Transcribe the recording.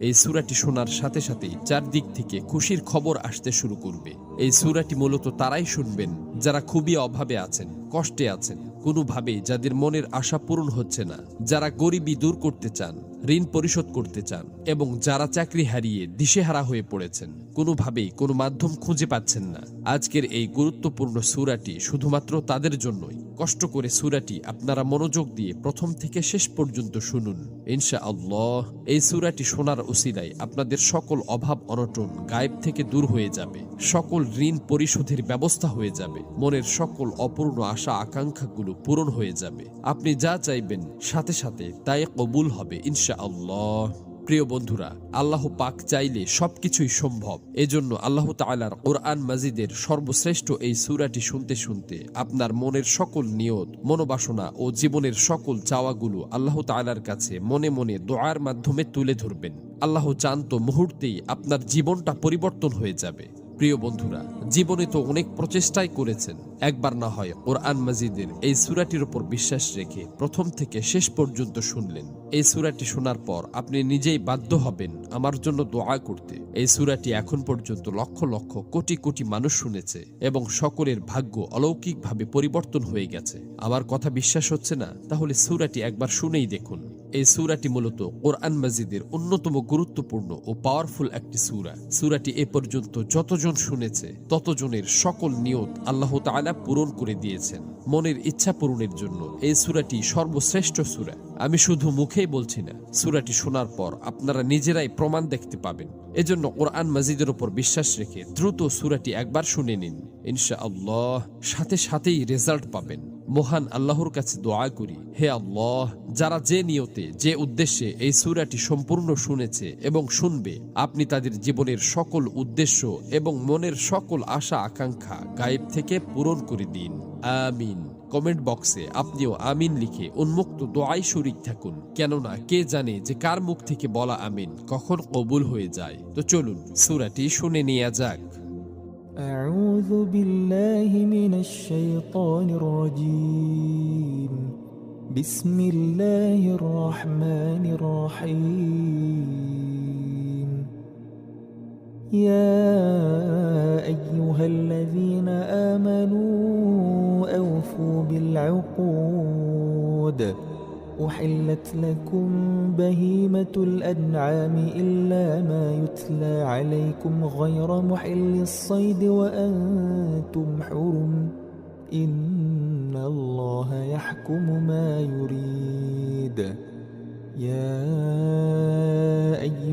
এই সূরাটি শোনার সাথে সাথেই চারদিক থেকে খুশির খবর আসতে শুরু করবে। এই সূরাটি মূলত তারাই শুনবেন যারা খুবই অভাবে আছেন, কষ্টে আছেন, কোনোভাবেই যাদের মনের আশা পূরণ হচ্ছে না, যারা গরিবি দূর করতে চান, ঋণ পরিশোধ করতে চান এবং যারা চাকরি হারিয়ে দিশেহারা হয়ে পড়েছেন, কোনোভাবেই কোনো মাধ্যম খুঁজে পাচ্ছেন না। আজকের এই গুরুত্বপূর্ণ সূরাটি শুধুমাত্র তাদের জন্যই। কষ্ট করে সূরাটি আপনারা মনোযোগ দিয়ে প্রথম থেকে শেষ পর্যন্ত শুনুন। ইনশাআল্লাহ এই সূরাটি শোনার উসিলায় আপনাদের সকল অভাব অনটন গায়েব থেকে দূর হয়ে যাবে, সকল ঋণ পরিশোধের ব্যবস্থা হয়ে যাবে, মনের সকল অপূর্ণ আশা আকাঙ্ক্ষাগুলো পূরণ হয়ে যাবে। আপনি যা চাইবেন সাথে সাথে তাই কবুল হবে ইনশাআল্লাহ। প্রিয় বন্ধুরা, আল্লাহ পাক চাইলে সবকিছুই সম্ভব। এজন্য আল্লাহ তাআলার কোরআন মাজিদের সর্বশ্রেষ্ঠ এই সূরাটি শুনতে শুনতে আপনার মনের সকল নিয়ত, মনোবাসনা ও জীবনের সকল চাওয়াগুলো আল্লাহ তাআলার কাছে মনে মনে দোয়ার মাধ্যমে তুলে ধরবেন। আল্লাহ চান তো মুহূর্তেই আপনার জীবনটা পরিবর্তন হয়ে যাবে। প্রিয় বন্ধুরা, জীবনে তো অনেক প্রচেষ্টাই করেছেন, একবার না হয় কোরআন মাজিদের এই সূরাটির উপর বিশ্বাস রেখে প্রথম থেকে শেষ পর্যন্ত শুনলেন। এই সূরাটি শোনার পর আপনি নিজেই বাধ্য হবেন আমার জন্য দোয়া করতে। এই সূরাটি এখন পর্যন্ত লক্ষ লক্ষ কোটি কোটি মানুষ শুনেছে এবং সকলের ভাগ্য অলৌকিকভাবে পরিবর্তন হয়ে গেছে। আমার কথা বিশ্বাস হচ্ছে না? তাহলে সূরাটি একবার শুনেই দেখুন। এই সূরাটি মূলত কোরআন মাজিদের অন্যতম গুরুত্বপূর্ণ ও পাওয়ারফুল একটি সূরা। সূরাটি এ পর্যন্ত যতজন শুনেছে ততজনের সকল নিয়ত আল্লাহ তাআলা পূরণ করে দিয়েছেন। মনের ইচ্ছা পূরণের জন্য এই সূরাটি সর্বশ্রেষ্ঠ সূরা। আমি শুধু মুখেই বলছি না, সূরাটি শোনার পর আপনারা নিজেরাই প্রমাণ দেখতে পাবেন। এজন্য কোরআন মাজিদের উপর বিশ্বাস রেখে দ্রুত সূরাটি একবার শুনে নিন। ইনশাআল্লাহ সাথে সাথেই রেজাল্ট পাবেন। মহান আল্লাহর কাছে দোয়া করি, হে আল্লাহ, যারা যে নিয়তে যে উদ্দেশ্যে এই সূরাটি সম্পূর্ণ শুনেছে এবং শুনবে, আপনি তাদের জীবনের সকল উদ্দেশ্য এবং মনের সকল আশা আকাঙ্ক্ষা গায়েব থেকে পূরণ করে দিন। আমিন। কমেন্ট বক্সে আপনিও আমিন লিখে উন্মুক্ত দোয়ায় শরীক থাকুন, কেননা কে জানে যে কার মুখ থেকে বলা আমিন কখন কবুল হয়ে যায়। তো চলুন সূরাটি শুনে নেওয়া যাক। أعوذ بالله من الشيطان الرجيم. بسم الله الرحمن الرحيم. يا أيها الذين آمنوا أوفوا بالعقود. أحلت لكم بهيمة الأنعام إلا ما يتلى عليكم غير محل الصيد وأنتم حرم. إن الله يحكم ما يريد. يا أيها